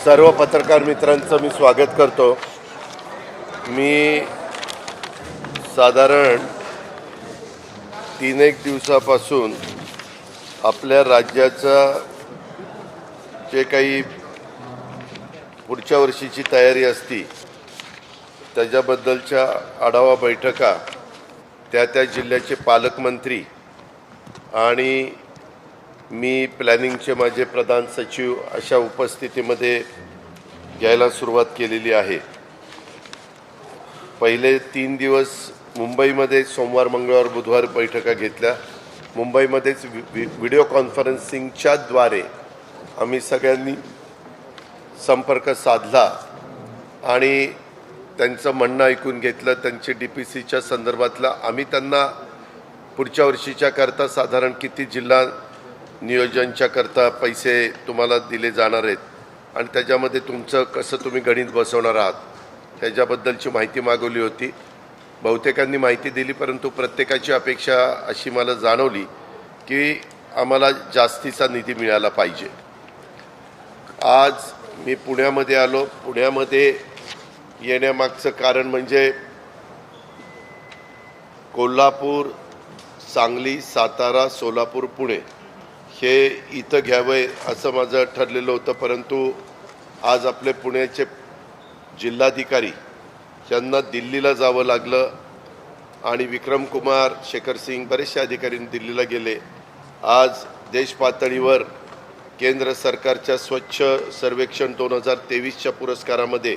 सर्व पत्रकार मित्रांचं मी स्वागत करतो। मी साधारण 3-1 दिवसापासून आपल्या राज्याचा जे काही पुढच्या वर्षीची तयारी असती त्याच्याबद्दलच्या आढावा बैठका त्या जिल्ह्याचे पालकमंत्री आणि मी प्लॅनिंगचे माझे प्रधान सचिव अशा उपस्थितीमध्ये घ्यायला सुरुवात केलेली आहे। पहिले 3 दिवस मुंबईमध्ये सोमवार मंगळवार बुधवार बैठका घेतल्या। मुंबईमध्येच व्हिडिओ कॉन्फरन्सिंगच्या द्वारे आम्ही सगळ्यांनी संपर्क साधला आणि त्यांचं म्हणणं ऐकून घेतलं। त्यांची DPCच्या संदर्भातला आम्ही त्यांना पुढच्या वर्षीच्या करता साधारण किती जिल्हा नियोजनच्या करता पैसे तुम्हाला दिले जाणार आहेत आणि त्याच्यामध्ये तुमचं कसं तुम्ही गणित बसवणार आहात ह्याच्याबद्दलची माहिती मागवली होती। बहुतेकांनी माहिती दिली, परंतु प्रत्येकाची अपेक्षा अशी मला जाणवली की आम्हाला जास्तीचा निधी मिळाला पाहिजे। आज मी पुण्यामध्ये आलो। पुण्यामध्ये येण्यामागचं कारण म्हणजे कोल्हापूर, सांगली, सातारा, सोलापूर, पुणे हे इथं घ्यावे असं माझं ठरलेलं होतं, परंतु आज आपले पुण्याचे जिल्हाधिकारी यांना दिल्लीला जावं लागलं आणि विक्रम कुमार, शेखर सिंग बरेचसे अधिकारी दिल्लीला गेले। आज देश पातळीवर केंद्र सरकारच्या स्वच्छ सर्वेक्षण 2023च्या पुरस्कारामध्ये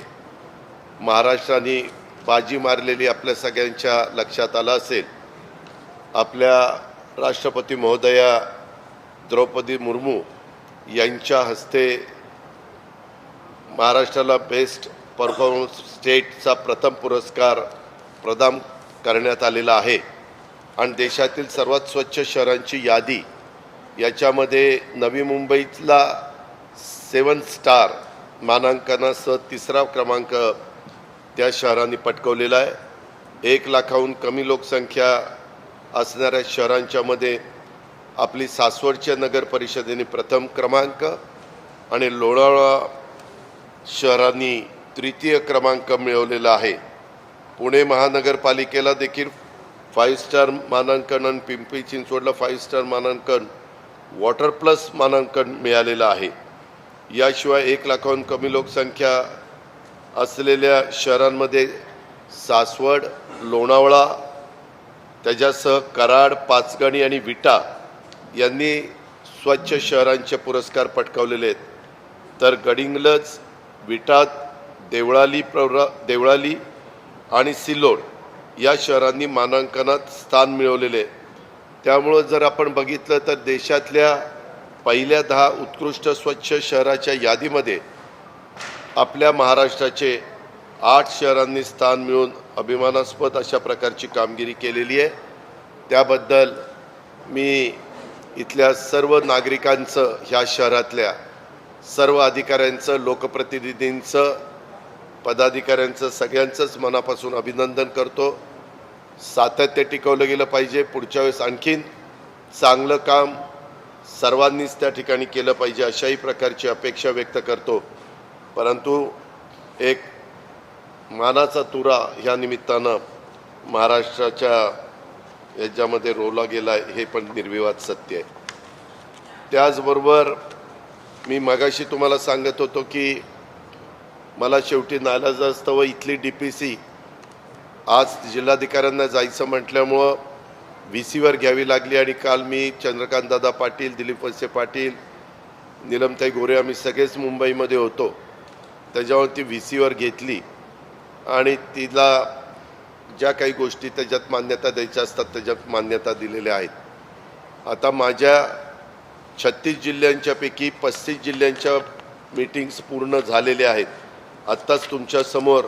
महाराष्ट्राने बाजी मारलेली आपल्या सगळ्यांच्या लक्षात आलं असेल। आपल्या राष्ट्रपती महोदया द्रौपदी मुर्मू यांच्या हस्ते महाराष्ट्राला बेस्ट परफॉर्मन्स स्टेटचा प्रथम पुरस्कार प्रदान करण्यात आलेला आहे आणि देशातील सर्वात स्वच्छ शहरांची यादी याच्यामध्ये नवी मुंबईतला 7 स्टार मानांकनासह 3रा क्रमांक त्या शहरांनी पटकावलेला आहे। 1 लाखाहून कमी लोकसंख्या असणाऱ्या शहरांच्या मध्ये आपली सासवडच्या नगर परिषदेने प्रथम क्रमांक आणि लोणावळा शहरांनी 3य क्रमांक मिळवलेला आहे। पुणे महानगरपालिकेला देखील 5 स्टार मानांकन आणि पिंपरी चिंचवडला 5 स्टार मानांकन वॉटर प्लस मानांकन मिळालेलं आहे। याशिवाय 1 लाखाहून कमी लोकसंख्या असलेल्या शहरांमध्ये सासवड, लोणावळा, त्याच्यासह कराड, पाचगणी आणि विटा यांनी स्वच्छ शहरांचे पुरस्कार पटकावलेले आहेत। तर गडिंग्लज, विटा, देवळाली आणि सिल्लोड या शहरांनी मानांकनात स्थान मिळवलेले। त्यामुळे जर आपण बघितलं तर देशातल्या पहिल्या 10 उत्कृष्ट स्वच्छ शहराच्या यादीमध्ये आपल्या महाराष्ट्राचे 8 शहरांनी स्थान मिळवून अभिमानास्पद अशा प्रकारची कामगिरी केलेली आहे। त्याबद्दल मी इथल्या सर्व नागरिकांचं, ह्या शहरातल्या सर्व अधिकाऱ्यांचं, लोकप्रतिनिधींचं, पदाधिकाऱ्यांचं सगळ्यांचंच मनापासून अभिनंदन करतो। सातत्य टिकवलं गेलं पाहिजे। पुढच्या वेळेस आणखीन चांगलं काम सर्वांनीच त्या ठिकाणी केलं पाहिजे अशाही प्रकारची अपेक्षा व्यक्त करतो। परंतु एक मानाचा तुरा ह्या निमित्तानं महाराष्ट्राच्या याच्यामध्ये रोवला गेला हे पण निर्विवाद सत्य आहे। त्याचबरोबर मी मगाशी तुम्हाला सांगत होतो की मला शेवटी नाईलाजास्तव इथली DPC आज जिल्हाधिकाऱ्यांना जायचं म्हटल्यामुळं VCवर घ्यावी लागली आणि काल मी चंद्रकांतदादा पाटील, दिलीप वळसे पाटील, नीलमताई गोरे आम्ही सगळेच मुंबईमध्ये होतो। त्याच्यावर ती VCवर घेतली आणि तिला ज्या काही गोष्टी त्याच्यात मान्यता द्यायच्या असतात त्याच्यात मान्यता दिलेल्या आहेत। आता माझ्या 36 जिल्ह्यांच्यापैकी 35 जिल्ह्यांच्या मीटिंग्स पूर्ण झालेल्या आहेत। आत्ताच तुमच्यासमोर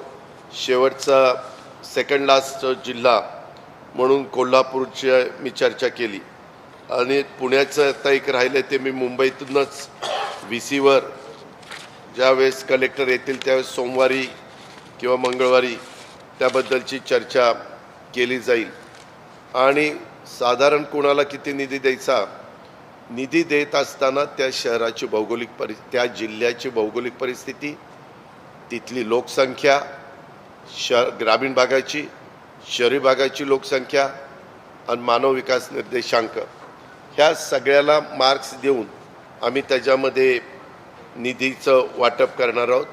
शेवटचा सेकंड लास्ट जिल्हा म्हणून कोल्हापूरची मी चर्चा केली आणि पुण्याचं आता एक राहिलं ते मी मुंबईतूनच VCवर ज्यावेळेस कलेक्टर येतील त्यावेळेस सोमवारी किंवा मंगळवारी त्याबद्दलची चर्चा केली जाईल आणि साधारण कोणाला किती निधी द्यायचा निधी देत असताना त्या शहराची त्या जिल्ह्याची भौगोलिक परिस्थिती, तिथली लोकसंख्या, ग्रामीण भागाची, शहरी भागाची लोकसंख्या आणि मानव विकास निर्देशांक ह्या सगळ्याला मार्क्स देऊन आम्ही त्याच्यामध्ये निधीचं वाटप करणार आहोत।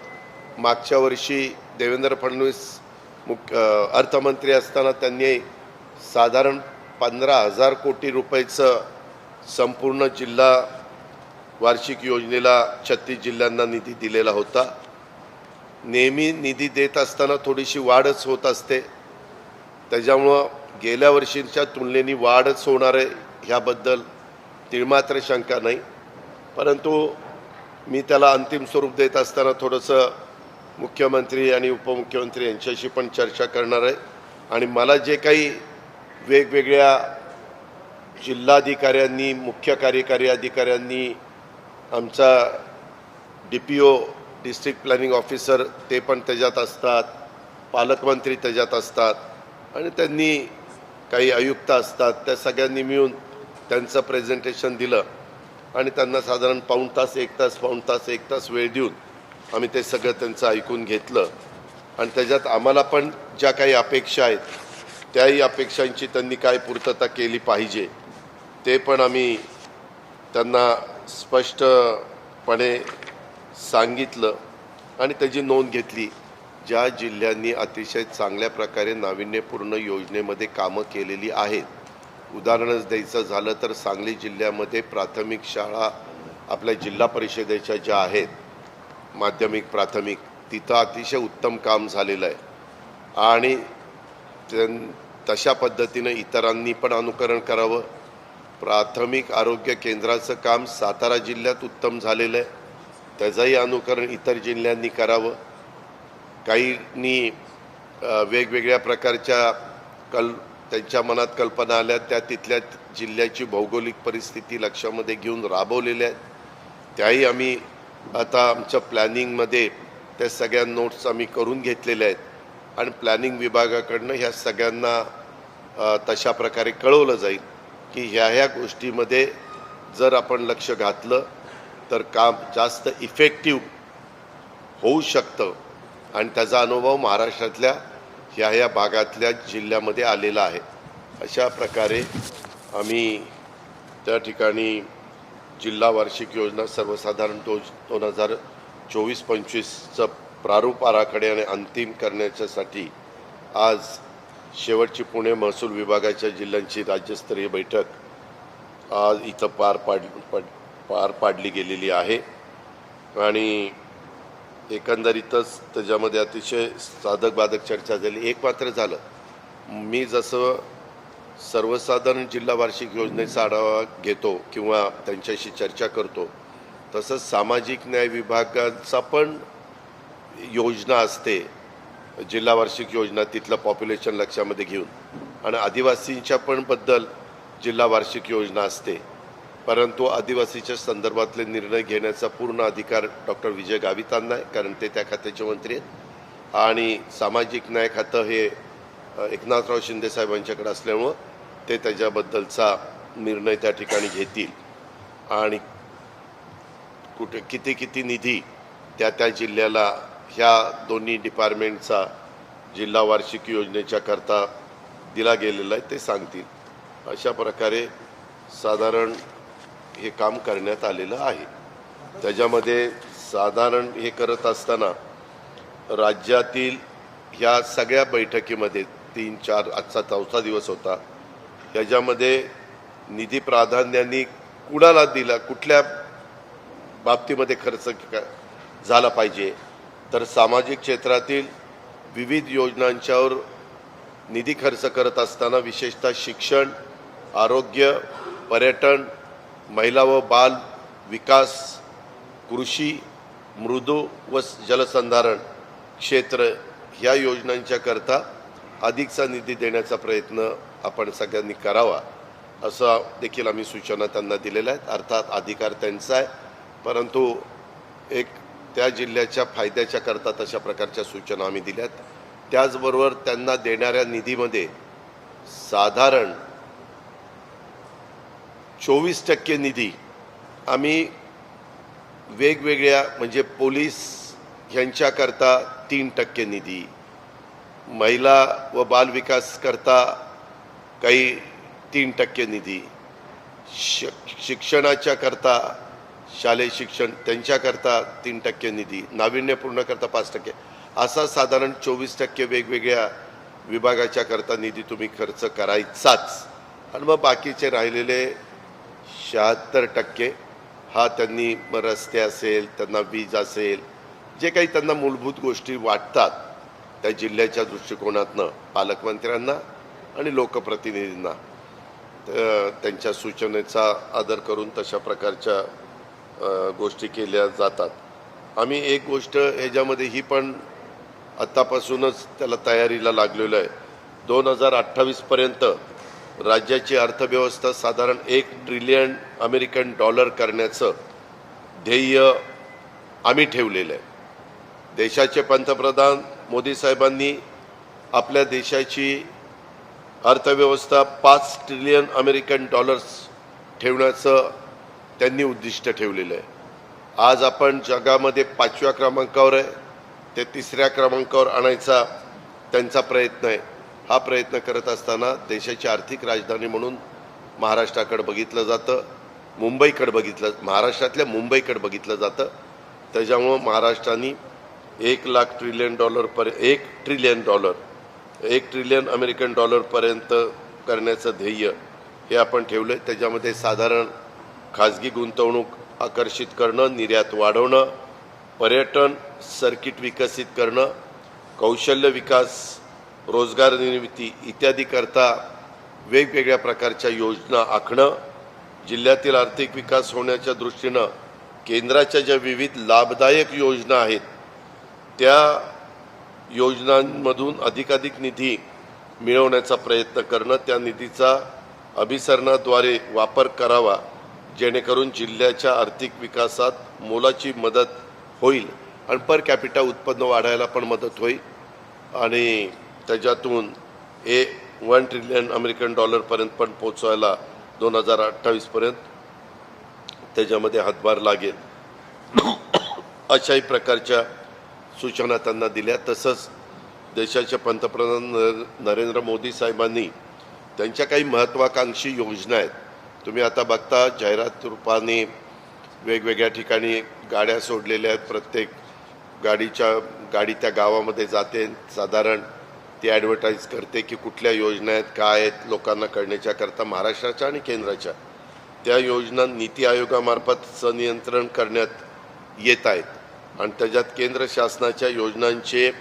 मागच्या वर्षी देवेंद्र फडणवीस अर्थमंत्री असताना त्यांनी साधारण 15,000 कोटी रुपयाचं संपूर्ण जिल्हा वार्षिक योजनेला 36 जिल्ह्यांना निधी दिलेला होता। नेहमी निधी देत असताना थोडीशी वाढच होत असते, त्याच्यामुळं गेल्या वर्षीच्या तुलनेने वाढच होणार आहे ह्याबद्दल तिळमात्र शंका नाही। परंतु मी त्याला अंतिम स्वरूप देत असताना थोडंसं मुख्यमंत्री आणि उपमुख्यमंत्री यांच्याशी पण चर्चा करणार आहे आणि मला जे काही वेगवेगळ्या जिल्हाधिकाऱ्यांनी, मुख्य कार्यकारी अधिकाऱ्यांनी, आमचा DPO डिस्ट्रिक्ट प्लॅनिंग ऑफिसर ते पण त्याच्यात असतात, पालकमंत्री त्याच्यात असतात आणि त्यांनी काही आयुक्त असतात, त्या सगळ्यांनी मिळून त्यांचं प्रेझेंटेशन दिलं आणि त्यांना साधारण पाऊण तास एक तास वेळ देऊन आम्ही ते सगळं त्यांचं ऐकून घेतलं आणि त्याच्यात आम्हाला पण ज्या काही अपेक्षा आहेत त्याही अपेक्षांची त्यांनी काय पूर्तता केली पाहिजे ते पण आम्ही त्यांना स्पष्टपणे सांगितलं आणि त्याची नोंद घेतली। ज्या जिल्ह्यांनी अतिशय चांगल्या प्रकारे नाविन्यपूर्ण योजनेमध्ये कामं केलेली आहेत, उदाहरणच द्यायचं झालं तर सांगली जिल्ह्यामध्ये प्राथमिक शाळा आपल्या जिल्हा परिषदेच्या ज्या आहेत, माध्यमिक प्राथमिक, तिथं अतिशय उत्तम काम झालेलं आहे आणि तशा पद्धतीनं इतरांनी पण अनुकरण करावं। प्राथमिक आरोग्य केंद्राचं काम सातारा जिल्ह्यात उत्तम झालेलं आहे, त्याचंही अनुकरण इतर जिल्ह्यांनी करावं। काहींनी वेगवेगळ्या प्रकारच्या त्यांच्या मनात कल्पना आल्या, त्या तिथल्या जिल्ह्याची भौगोलिक परिस्थिती लक्षामध्ये घेऊन राबवलेल्या आहेत, त्याही आम्ही आता आमच्या प्लॅनिंगमध्ये त्या सगळ्या नोट्स आम्ही करून घेतलेल्या आहेत आणि प्लॅनिंग विभागाकडनं ह्या सगळ्यांना तशा प्रकारे कळवलं जाईल की ह्या गोष्टीमध्ये जर आपण लक्ष घातलं तर काम जास्त इफेक्टिव्ह होऊ शकतं आणि त्याचा अनुभव महाराष्ट्रातल्या ह्या भागातल्या जिल्ह्यामध्ये आलेला आहे। अशा प्रकारे आम्ही त्या ठिकाणी जिल्हा वार्षिक योजना सर्वसाधारण 2024-25चं प्रारूप आराखडे आणि अंतिम करण्याच्यासाठी आज शेवटची पुणे महसूल विभागाच्या जिल्ह्यांची राज्यस्तरीय बैठक आज इथं पार पाडली गेलेली आहे आणि एकंदरीतच त्याच्यामध्ये अतिशय साधक बाधक चर्चा झाली। एक मात्र झालं, मी जसं सर्वसाधारण जिल्हा वार्षिक योजनेचा आढावा घेतो किंवा त्यांच्याशी चर्चा करतो, तसंच सामाजिक न्याय विभागाचा पण योजना असते, जिल्हा वार्षिक योजना, तिथलं पॉप्युलेशन लक्षामध्ये घेऊन, आणि आदिवासींच्या पण बद्दल जिल्हा वार्षिक योजना असते। परंतु आदिवासीच्या संदर्भातले निर्णय घेण्याचा पूर्ण अधिकार डॉक्टर विजय गावितांना आहे, कारण ते त्या खात्याचे मंत्री आहेत आणि सामाजिक न्याय खातं हे एकनाथराव शिंदे साहेबांच्याकडे असल्यामुळं ते त्याच्याबद्दलचा निर्णय त्या ठिकाणी घेतील आणि किती निधी त्या जिल्ह्याला ह्या दोन्ही डिपार्टमेंटचा जिल्हा वार्षिक योजनेच्या करता दिला गेलेला आहे ते सांगतील। अशा प्रकारे साधारण हे काम करण्यात आलेलं आहे। त्याच्यामध्ये साधारण हे करत असताना राज्यातील ह्या सगळ्या बैठकीमध्ये 3-4 आजचा 4था दिवस होता, ह्याच्यामध्ये निधी प्राधान्याने कुणाला दिला, कुठल्या बाबतीमध्ये खर्च झाला पाहिजे, तर सामाजिक क्षेत्रातील विविध योजनांच्यावर निधी खर्च करत असताना विशेषतः शिक्षण, आरोग्य, पर्यटन, महिला व बाल विकास, कृषी, मृदू व जलसंधारण क्षेत्र ह्या योजनांच्या करता अधिकचा निधी देण्याचा प्रयत्न आपण सगळ्यांनी करावा, असं देखील आम्ही सूचना त्यांना दिलेल्या आहेत। अर्थात अधिकार त्यांचा आहे, परंतु एक त्या जिल्ह्याच्या फायद्याच्या करता तशा प्रकारच्या सूचना आम्ही दिल्यात। त्याचबरोबर त्यांना देणाऱ्या निधीमध्ये साधारण 24% निधी आम्ही वेगवेगळ्या म्हणजे पोलीस ह्यांच्याकरता 3% निधी, महिला व बालविकास करता काही 3% निधी, शिक्षणाच्या करता शालेय शिक्षण त्यांच्याकरता 3% निधी, नाविन्यपूर्ण करता 5%, असा साधारण 24% वेगवेगळ्या विभागाच्या करता निधी तुम्ही खर्च करायचाच. आणि मग बाकीचे राहिलेले 76% हा त्यांनी रस्ते असेल, त्यांना वीज असेल, जे काही त्यांना मूलभूत गोष्टी वाटतात त्या जिल्ह्याच्या दृष्टिकोनातनं पालकमंत्र्यांना आणि लोकप्रतिनिधींना त्यांच्या सूचनेचा आदर करून तशा प्रकारच्या गोष्टी केल्या जातात. आम्ही एक गोष्ट ह्याच्यामध्ये ही पण आत्तापासूनच त्याला तयारीला लागलेलो आहे. 2028पर्यंत राज्याची अर्थव्यवस्था साधारण $1 ट्रिलियन करण्याचं ध्येय आम्ही ठेवलेलं आहे. देशाचे पंतप्रधान मोदी साहेबांनी आपल्या देशाची अर्थव्यवस्था $5 ट्रिलियन ठेवण्याचं त्यांनी उद्दिष्ट ठेवलेलं आहे. आज आपण जगामध्ये 5व्या क्रमांकावर आहे, ते 3ऱ्या क्रमांकावर आणायचा त्यांचा प्रयत्न आहे. हा प्रयत्न करत असताना देशाची आर्थिक राजधानी म्हणून महाराष्ट्राकडे बघितलं जातं, महाराष्ट्रातल्या मुंबईकडे बघितलं जातं. त्याच्यामुळं महाराष्ट्राने $1 ट्रिलियन पर्यंत करण्याचं ध्येय हे आपण ठेवलं आहे. त्याच्यामध्ये साधारण खाजगी गुंतवणूक आकर्षित करणं, निर्यात वाढवणं, पर्यटन सर्किट विकसित करणं, कौशल्य विकास, रोजगार निर्मिती इत्यादी करता वेगवेगळ्या प्रकारच्या योजना आखणं, जिल्ह्यातील आर्थिक विकास होण्याच्या दृष्टीनं केंद्राच्या ज्या विविध लाभदायक योजना आहेत त्या योजनांमधून अधिकाधिक निधी मिळवण्याचा प्रयत्न करणं, त्या निधीचा अभिसरणाद्वारे वापर करावा जेणेकरून जिल्ह्याच्या आर्थिक विकासात मोलाची मदत होईल आणि पर कॅपिटा उत्पन्न वाढायला पण मदत होईल आणि त्याच्यातून $1 ट्रिलियन पर्यंत पण पोचवायला 2028पर्यंत त्याच्यामध्ये हातभार लागेल. अशाही प्रकारच्या सूचना त्यांना दिल्या. तसंच देशाचे पंतप्रधान नरेंद्र मोदी साहेबांनी त्यांच्या काही महत्त्वाकांक्षी योजना आहेत. तुम्ही आता बघता जाहिरात रूपाने वेगवेगळ्या ठिकाणी गाड्या सोडलेल्या आहेत. प्रत्येक गाडी त्या गावामध्ये जाते, साधारण ती ॲडव्हर्टाईज करते की कुठल्या योजना आहेत, काय आहेत, लोकांना कळण्याच्या करता महाराष्ट्राच्या आणि केंद्राच्या त्या योजना नीती आयोगामार्फत संनियंत्रण करण्यात येत आहेत आणि त्याच्यात केंद्र शासनाच्या योजनांचे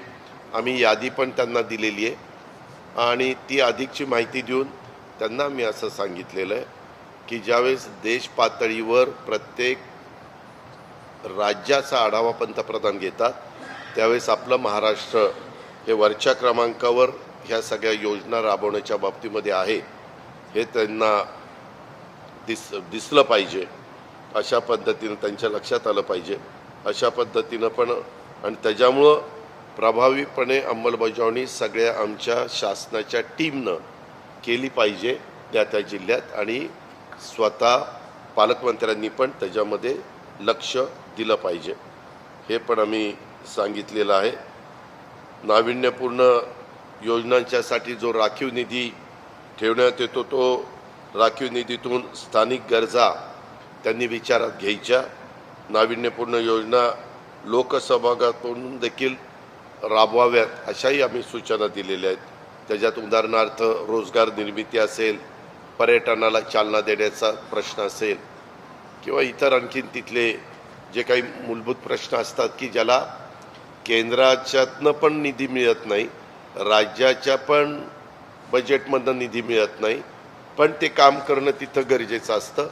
आम्ही यादी पण त्यांना दिलेली आहे आणि ती अधिकची माहिती देऊन त्यांना मी असं सांगितलेलं आहे की ज्यावेळेस देश पातळीवर प्रत्येक राज्याचा आढावा पंतप्रधान घेतात त्यावेळेस आपलं महाराष्ट्र हे वरच्या क्रमांकावर ह्या सगळ्या योजना राबवण्याच्या बाबतीमध्ये आहे हे त्यांना दिसलं पाहिजे. अशा पद्धतीनं त्यांच्या लक्षात आलं पाहिजे. अशा पद्धतीनं पण आणि त्याच्यामुळं प्रभावीपणे अंमलबजावणी सगळ्या आमच्या शासनाच्या टीमनं केली पाहिजे त्या जिल्ह्यात आणि स्वतः पालकमंत्र्यांनी पण त्याच्यामध्ये लक्ष दिलं पाहिजे हे पण आम्ही सांगितलेलं आहे. नाविन्यपूर्ण योजनांच्यासाठी जो राखीव निधी ठेवण्यात येतो तो राखीव निधीतून स्थानिक गरजा त्यांनी विचारात घ्यायच्या. नाविन्यपूर्ण योजना लोकसहभागातून देखील राबवाव्यात अशाही आम्ही सूचना दिलेल्या आहेत. त्याच्यात उदाहरणार्थ रोजगार निर्मिती असेल, पर्यटनाला चालना देण्याचा प्रश्न असेल किंवा इतर आणखीन तिथले जे काही मूलभूत प्रश्न असतात की ज्याला केंद्राच्यातनं पण निधी मिळत नाही, राज्याच्या पण बजेटमधनं निधी मिळत नाही, पण ते काम करणं तिथं गरजेचं असतं.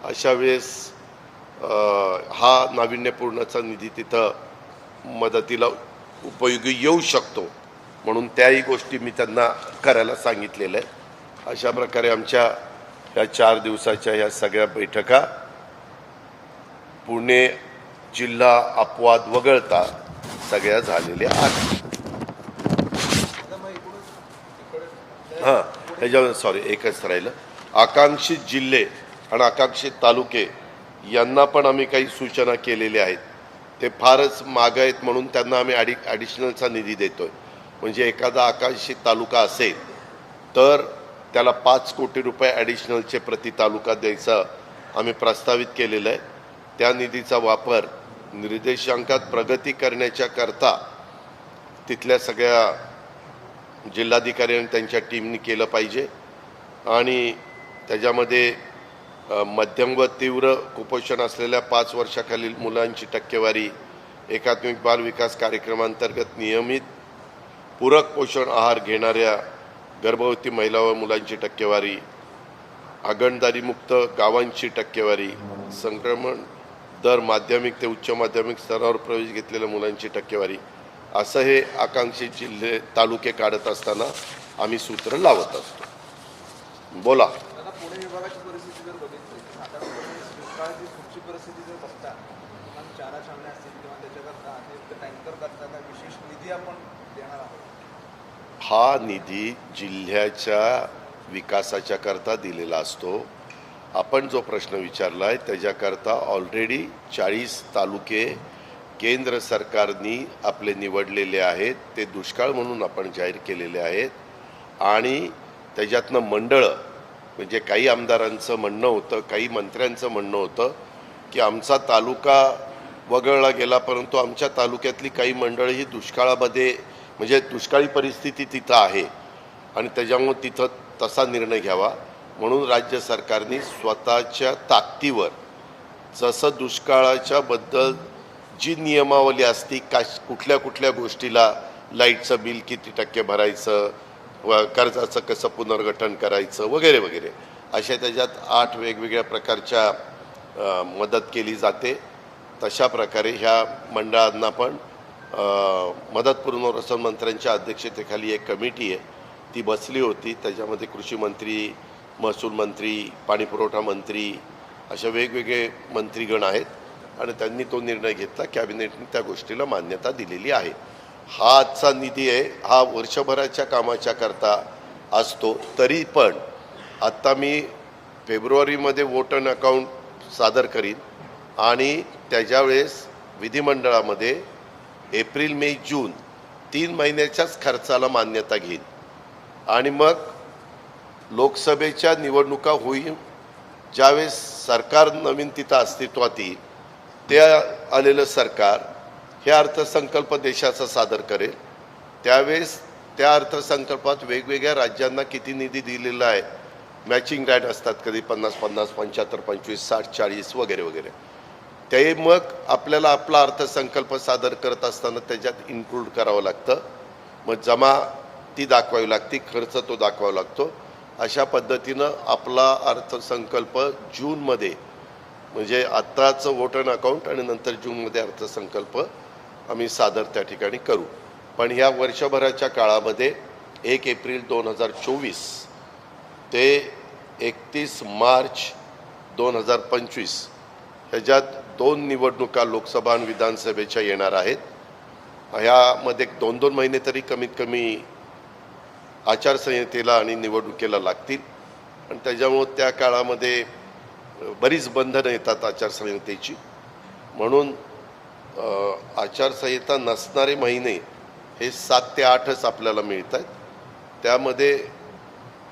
अशा वेळेस हा नाविन्यपूर्णचा निधी तिथं मदतीला उपयोगी येऊ शकतो म्हणून त्याही गोष्टी मी त्यांना करायला सांगितलेलं आहे. अशा प्रकारे आमच्या ह्या 4 दिवसाच्या ह्या सगळ्या बैठका पुणे जिल्हा अपवाद वगळता सगळ्या झालेल्या आहेत. हां ह्याच्यावर एकच राहिलं. आकांक्षित जिल्हे आणि आकांक्षित तालुके यांना पण आम्ही काही सूचना केलेल्या आहेत. ते फारच मागं आहेत म्हणून त्यांना आम्ही ॲडिशनलचा निधी देतोय. म्हणजे एखादा आकांक्षित तालुका असेल तर त्याला 5 कोटी रुपये ॲडिशनलचे प्रति तालुका द्यायचा आम्ही प्रस्तावित केलेलं आहे. त्या निधीचा वापर निर्देशांकात प्रगती करण्याच्या करता तिथल्या सगळ्या जिल्हाधिकारी आणि त्यांच्या टीमनी केलं पाहिजे. आणि त्याच्यामध्ये मध्यम व तीव्र कुपोषण असलेल्या 5 वर्षाखालील मुलांची टक्केवारी, एकात्मिक बाल विकास कार्यक्रमांतर्गत नियमित पूरक पोषण आहार घेणाऱ्या गर्भवती महिला व मुलांची टक्केवारी, हागणदारीमुक्त गावांची टक्केवारी, संक्रमण दर माध्यमिक ते उच्च माध्यमिक स्तरावर प्रवेश घेतलेल्या मुलांची टक्केवारी, असं हे आकांक्षित जिल्हे तालुके काढत असताना आम्ही सूत्र लावत असतो. बोला. पुणे विभागाची परिस्थिती जर बघितली दुष्काळाची पुढची परिस्थिती जर बघता चारा छावण्या असतील किंवा त्याच्याकरता अतिरिक्त टँकर करता काय विशेष निधी आपण देणार आहोत? हा निधी जिल्ह्याच्या विकासाच्या करता दिलेला असतो. आपण जो प्रश्न विचारला आहे त्याच्याकरता ऑलरेडी 40 तालुके केंद्र सरकारनी आपले निवडलेले आहेत. ते दुष्काळ म्हणून आपण जाहीर केलेले आहेत. आणि त्याच्यातनं मंडळं, म्हणजे काही आमदारांचं म्हणणं होतं, काही मंत्र्यांचं म्हणणं होतं की आमचा तालुका वगळला गेला, परंतु आमच्या तालुक्यातली काही मंडळं ही दुष्काळामध्ये, म्हणजे दुष्काळी परिस्थिती तिथं आहे आणि त्याच्यामुळे तिथं तसा निर्णय घ्यावा म्हणून राज्य सरकारने स्वतःच्या ताकदीवर जसं दुष्काळाच्या बद्दल जी नियमावली असती, कुठल्या कुठल्या गोष्टीला लाईटचं बिल किती टक्के भरायचं, व कर्जाचं कसं पुनर्गठन करायचं वगैरे वगैरे, अशा त्याच्यात 8 वेगवेगळ्या प्रकारच्या मदत केली जाते. तशा प्रकारे ह्या मंडळांना पण मदत पुनर्वसन मंत्र्यांच्या अध्यक्षतेखाली एक कमिटी आहे, ती बसली होती. त्याच्यामध्ये कृषी मंत्री, महसूल मंत्री, पाणीपुरवठा मंत्री अशा वेगवेगळे मंत्रीगण आहेत आणि त्यांनी तो निर्णय घेतला. कॅबिनेटने त्या गोष्टीला मान्यता दिलेली आहे. हा आजचा निधी आहे, हा वर्षभराच्या कामाच्या करता असतो. तरी पण आत्ता मी फेब्रुवारीमध्ये वोट अँड अकाउंट सादर करीन आणि त्याच्यावेळेस विधिमंडळामध्ये एप्रिल, मे, जून 3 महिन्याच्याच खर्चाला मान्यता घेईन आणि मग लोकसभेच्या निवडणुका होईल, ज्यावेळेस सरकार नवीन तिथं अस्तित्वात येईल, त्या आलेलं सरकार हे अर्थसंकल्प देशाचा सादर करेल. त्यावेळेस त्या अर्थसंकल्पात वेगवेगळ्या राज्यांना किती निधी दिलेला आहे, मॅचिंग ग्रँट असतात, कधी 50-50, 75, 25, 60, 40 वगैरे वगैरे, ते मग आपल्याला आपला अर्थसंकल्प सादर करत असताना त्याच्यात इन्क्लूड करावं लागतं. मग जमा ती दाखवावी लागते, खर्च तो दाखवावा लागतो. अशा पद्धतीनं आपला अर्थसंकल्प जूनमध्ये, म्हणजे आत्ताचं वोट अँड अकाउंट आणि नंतर जूनमध्ये अर्थसंकल्प आम्ही सादर त्या ठिकाणी करू. पण ह्या वर्षभराच्या काळामध्ये 1 एप्रिल 2024 ते 31 मार्च 2025 ह्याच्यात 2 निवडणुका लोकसभा आणि विधानसभेच्या येणार आहेत. ह्यामध्ये 2-2 महिने तरी कमीत कमी आचारसंहितेला आणि निवडणुकीला लागतील आणि त्याच्यामुळं त्या काळामध्ये बरीच बंधनं येतात आचारसंहितेची. म्हणून आचारसंहिता नसणारे महिने हे 7 ते 8च आपल्याला मिळत आहेत. त्यामध्ये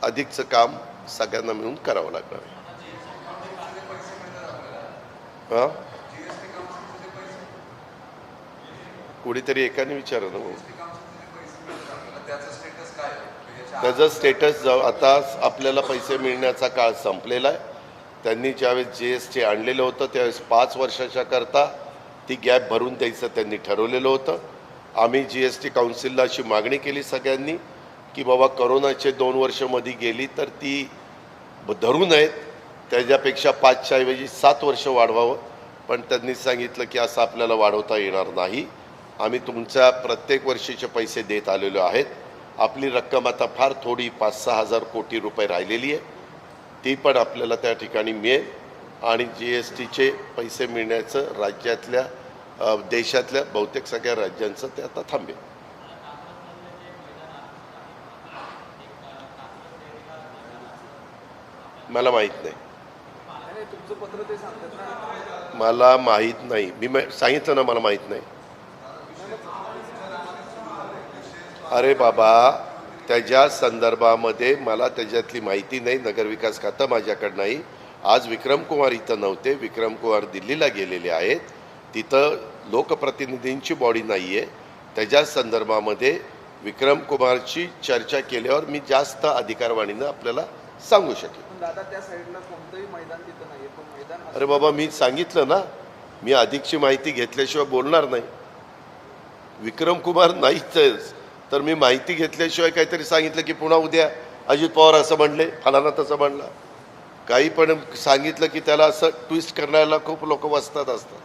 अधिकचं काम सगळ्यांना मिळून करावं लागणार आहे. हां, कुणीतरी एकाने विचारलं ना, त्याचं स्टेटस आता आपल्याला पैसे मिळण्याचा काळ संपलेला आहे. त्यांनी ज्यावेळेस GST आणलेलं होतं त्यावेळेस 5 वर्षाच्या करता ती गॅप भरून द्यायचं त्यांनी ठरवलेलं होतं. आम्ही GST काउन्सिलला अशी मागणी केली सगळ्यांनी की बाबा करोनाचे 2 वर्ष मध्ये गेली तर ती धरू नयेत, त्याच्यापेक्षा 5च्या ऐवजी 7 वर्ष वाढवावं. पण त्यांनी सांगितलं की असं आपल्याला वाढवता येणार नाही, आम्ही तुमच्या प्रत्येक वर्षीचे पैसे देत आलेलो आहेत. आपली रक्कम आता फार थोडी 5-6 हजार कोटी रुपये राहिलेली आहे, ती पण आपल्याला त्या ठिकाणी मिळेल आणि GSTचे पैसे मिळण्याचं राज्यातल्या देशातल्या बहुतेक सगळ्या राज्यांचं ते आता थांबेल. मला माहीत नाही. तुमचं पत्र ते सांगतात ना. मला माहीत नाही. सांगितलं ना मला माहीत नाही. अरे बाबा, त्याच्या संदर्भामध्ये मला त्याच्यातली माहिती नाही. नगरविकास खातं माझ्याकडं नाही. आज विक्रम कुमार इथं नव्हते. विक्रम कुमार दिल्लीला गेलेले आहेत. तिथं लोकप्रतिनिधींची बॉडी नाही आहे. त्याच्या संदर्भामध्ये विक्रम कुमारची चर्चा केल्यावर मी जास्त अधिकारवाणीनं आपल्याला सांगू शकेन. पण दादा त्या साईडला कोणतंही मैदान तिथं नाही, पण मैदान अरे बाबा, मी सांगितलं ना, मी अधिकची माहिती घेतल्याशिवाय बोलणार नाही. विक्रम कुमार नाहीच तर मी माहिती घेतल्याशिवाय काहीतरी सांगितलं की पुन्हा उद्या अजित पवार असं म्हणले, फलाना तसं म्हणला. काही पण सांगितलं की त्याला असं ट्विस्ट करण्याला खूप लोक वसतात असतात.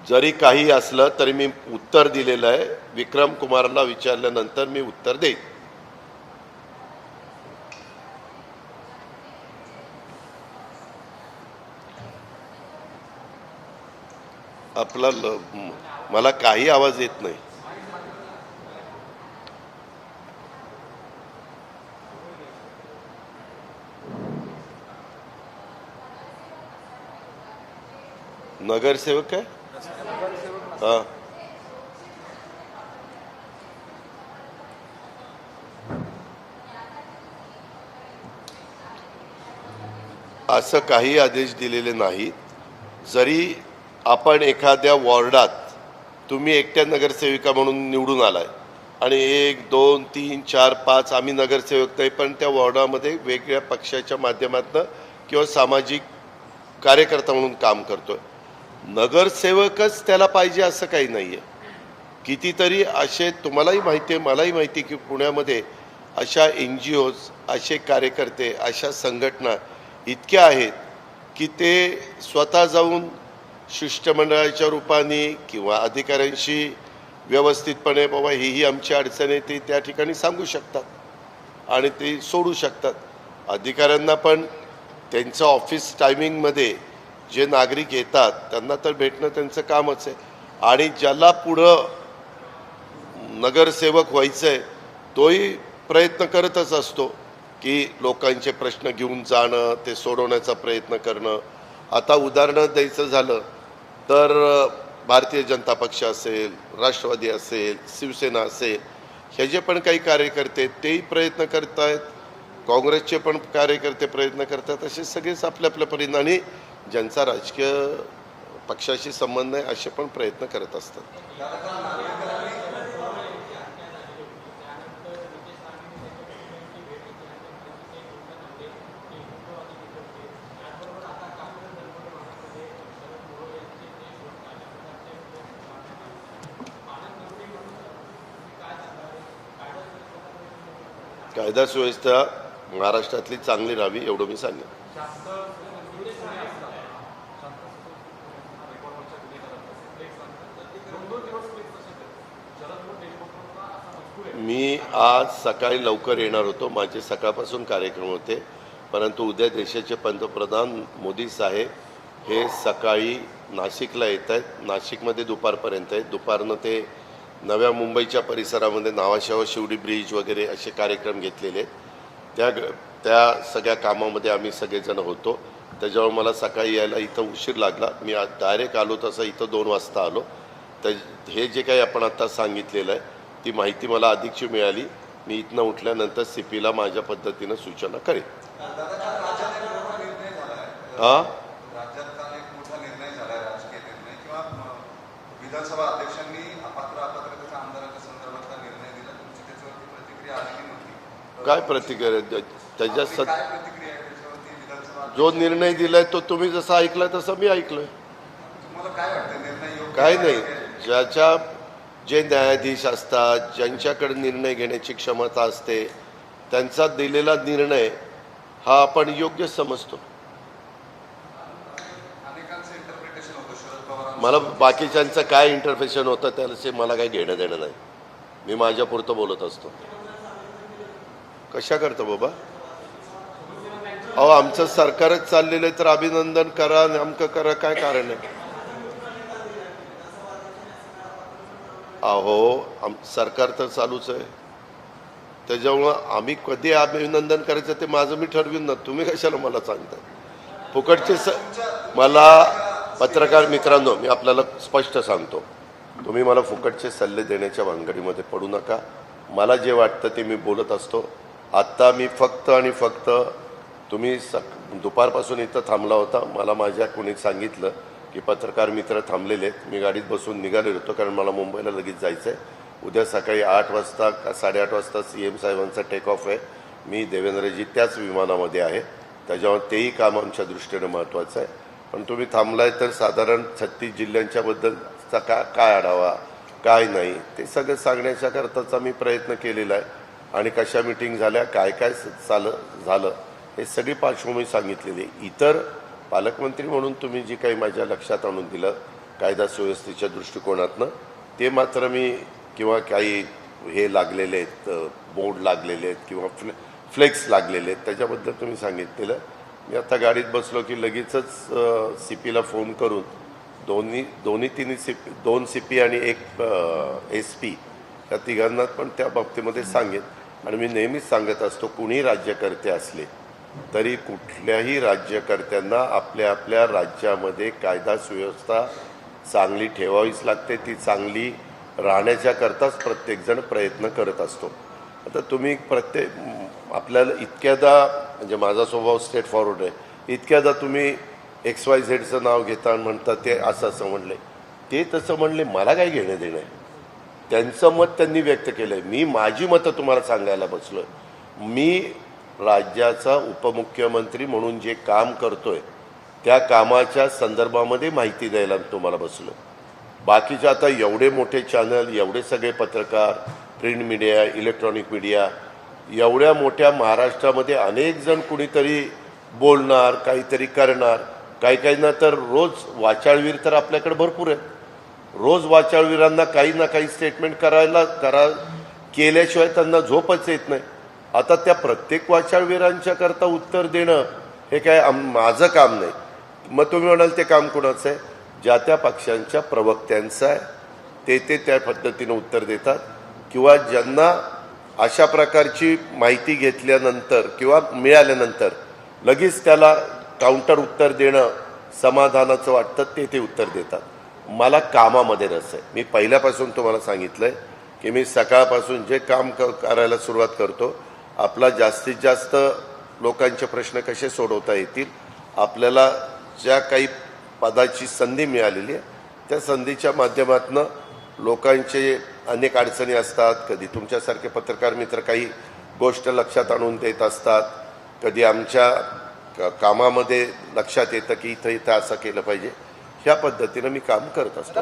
जरी काही असलं तरी मी उत्तर दिलेलं आहे. विक्रम कुमारला विचारल्यानंतर मी उत्तर देईन. मला काही आवाज येत नाही. नगरसेवक आहे. हा, असं काही आदेश दिलेले नाहीत. जरी आपण एखाद्या वॉर्डात तुम्ही एकट्या नगरसेविका म्हणून निवडून आलाय आणि 1, 2, 3, 4, 5 आम्ही नगरसेवक नाही, पण त्या वॉर्डामध्ये वेगळ्या पक्षाच्या माध्यमातून किंवा सामाजिक कार्यकर्ता म्हणून काम करतोय. नगरसेवकच त्याला पाहिजे असं काही नाही आहे. कितीतरी असे तुम्हालाही माहिती आहे, मलाही माहिती आहे की पुण्यामध्ये अशा NGOज, असे कार्यकर्ते, अशा संघटना इतक्या आहेत की ते स्वतः जाऊन शिष्टमंडळाच्या रूपाने किंवा अधिकाऱ्यांशी व्यवस्थितपणे बाबा ही आमची अडचण आहे ती त्या ठिकाणी सांगू शकतात आणि ते सोडू शकतात. अधिकाऱ्यांना पण त्यांचं ऑफिस टायमिंगमध्ये जे नागरिक येतात त्यांना तर भेटणं त्यांचं कामच आहे. आणि ज्याला पुढं नगरसेवक व्हायचं आहे तोही प्रयत्न करतच असतो की लोकांचे प्रश्न घेऊन जाणं, ते सोडवण्याचा प्रयत्न करणं. आता उदाहरणं द्यायचं झालं तर भारतीय जनता पक्ष असेल, राष्ट्रवादी असेल, शिवसेना असेल, हे जे पण काही कार्यकर्ते तेही प्रयत्न करत आहेत. काँग्रेसचे पण कार्यकर्ते प्रयत्न करतात. असे सगळेच आपल्या आपल्या परीने आणि ज्यांचा राजकीय पक्षाशी संबंध आहे असे पण प्रयत्न करत असतात. कायदा सुव्यवस्था महाराष्ट्रातली चांगली राहावी एवढं मी सांगेन. मी आज सकाळी लवकर येणार होतो. माझे सकाळपासून कार्यक्रम होते, परंतु उद्या देशाचे पंतप्रधान मोदी साहेब हे सकाळी नाशिकला येत आहेत. नाशिकमध्ये दुपारपर्यंत आहेत. दुपारनं ते नव्या मुंबईच्या परिसरामध्ये नावाशावा शिवडी ब्रिज वगैरे असे कार्यक्रम घेतलेले आहेत. त्या सगळ्या कामामध्ये आम्ही सगळेजण होतो. त्याच्यावर मला सकाळी यायला इथं उशीर लागला. मी आज डायरेक्ट आलो तसं इथं 2 वाजता आलो. तर हे जे काही आपण आता सांगितलेलं आहे ती माहिती मला अधिकची मिळाली. मी इथनं उठल्यानंतर CPला माझ्या पद्धतीनं सूचना करेन. हां, विधानसभा अध्यक्षांनी अपात्रतेचा आमदाराच्या संदर्भातला निर्णय दिला. तुमची त्याच्यावरती प्रतिक्रिया आलेली नव्हती. काय प्रतिक्रिया त्याच्या काय प्रतिक्रिया आहे त्याच्यावरती? विधानसभा जो निर्णय दिलाय तो तुम्ही जसं ऐकलाय तसं मी ऐकलोय. तुम्हाला काय वाटतं निर्णय योग्य काय नाही. जे न्यायाधीश असतात, ज्यांच्याकडे निर्णय घेण्याची क्षमता असते, त्यांचा दिलेला निर्णय हा आपण योग्य समजतो. अनेकांचं इंटरप्रिटेशन होतं शरद पवार. मला बाकीच्यांचं काय इंटरफेशन होतं त्याला मला काही घेणं देणं नाही. मी माझ्यापुरतं बोलत असतो. कशा करतो बाबा? अहो, आमचं सरकारच चाललेलं आहे तर अभिनंदन करा, नेमकं करा, काय कारण आहे? अहो, सरकार तर चालूच आहे. त्याच्यामुळं आम्ही कधी अभिनंदन करायचं ते माझं मी ठरवीन ना, तुम्ही कशाला मला सांगता. फुकटचे मला पत्रकार मित्रांनो, मी आपल्याला स्पष्ट सांगतो, तुम्ही मला फुकटचे सल्ले देण्याच्या भानगडीमध्ये पडू नका. मला जे वाटतं ते मी बोलत असतो. आत्ता मी फक्त आणि फक्त तुम्ही दुपारपासून इथं थांबला होता, मला माझ्या कोणी सांगितलं की पत्रकार मित्र थांबलेले आहेत. मी गाडीत बसून निघालेलो होतो कारण मला मुंबईला लगेच जायचं आहे. उद्या सकाळी 8 वाजता का 8:30 वाजता CM साहेबांचा टेक ऑफ आहे. मी देवेंद्रजी त्याच विमानामध्ये आहे, त्याच्यामुळे तेही काम आमच्या दृष्टीने महत्त्वाचं आहे. पण तुम्ही थांबलाय तर साधारण 36 जिल्ह्यांच्याबद्दलचा काय आढावा, काय नाही, ते सगळं सांगण्याच्या करताचा मी प्रयत्न केलेला आहे. आणि कशा मिटिंग झाल्या, काय काय झालं हे सगळी पार्श्वभूमी सांगितलेली. इतर पालकमंत्री म्हणून तुम्ही जी काही माझ्या लक्षात आणून दिलं कायदा सुव्यवस्थेच्या दृष्टिकोनातनं, ते मात्र मी किंवा काही हे लागलेले आहेत, बोर्ड लागलेले आहेत किंवा फ्लेक्स लागलेले आहेत, त्याच्याबद्दल तुम्ही सांगितलेलं. मी आता गाडीत बसलो की लगेचच CPला फोन करून तिन्ही CP 2 CP आणि 1 SP या तिघांना पण त्या बाबतीमध्ये सांगेन. आणि मी नेहमीच सांगत असतो, कुणी राज्यकर्ते असले तरी कुठल्याही राज्यकर्त्यांना आपल्या आपल्या राज्यामध्ये कायदा सुव्यवस्था चांगली ठेवावीच लागते. ती चांगली राहण्याच्या करताच प्रत्येकजण प्रयत्न करत असतो. आता तुम्ही आपल्याला इतक्यादा, म्हणजे माझा स्वभाव स्ट्रेट फॉरवर्ड आहे, इतक्यादा तुम्ही XYZचं नाव घेता आणि म्हणता ते असं म्हणले, ते तसं म्हणले, मला काय घेणं देणं आहे. त्यांचं मत त्यांनी व्यक्त केलं आहे, मी माझी मतं तुम्हाला सांगायला बसलो आहे. मी राज्याचा उपमुख्यमंत्री म्हणून जे काम करतोय त्या कामाच्या संदर्भामध्ये माहिती द्यायला तुम्हाला बसलो. बाकीचे आता एवढे मोठे चॅनल, एवढे सगळे पत्रकार, प्रिंट मीडिया, इलेक्ट्रॉनिक मीडिया, एवढ्या मोठ्या महाराष्ट्रामध्ये अनेक जण कुणीतरी बोलणार, काहीतरी करणार. काही ना तर रोज वाचाळवीर तर आपल्याकडे भरपूर आहेत. रोज वाचाळवीरांना काही ना काही स्टेटमेंट केल्याशिवाय त्यांना झोपच येत नाही. आता त्या प्रत्येक वाचाळवीरांच्या करता उत्तर देणं हे काय माझं काम नाही. मग तुम्ही म्हणाल ते काम कोणाचं आहे? ज्या त्या पक्षांच्या प्रवक्त्यांचं आहे. ते त्या पद्धतीनं उत्तर देतात. किंवा ज्यांना अशा प्रकारची माहिती घेतल्यानंतर किंवा मिळाल्यानंतर लगेच त्याला काउंटर उत्तर देणं समाधानाचं वाटतं, ते उत्तर देतात. मला कामामध्ये रस आहे. मी पहिल्यापासून तुम्हाला सांगितलं आहे की मी सकाळपासून जे काम करायला सुरुवात करतो, आपला जास्तीत जास्त लोकांचे प्रश्न कसे सोडवता येतील, आपल्याला ज्या काही पदाची संधी मिळालेली आहे त्या संधीच्या माध्यमातून लोकांचे अनेक अडचणी असतात. कधी तुमच्यासारखे पत्रकार मित्र काही गोष्ट लक्षात आणून देत असतात, कधी आमच्या कामामध्ये लक्षात येतं की इथं असं केलं पाहिजे. ह्या पद्धतीनं मी काम करत असतो.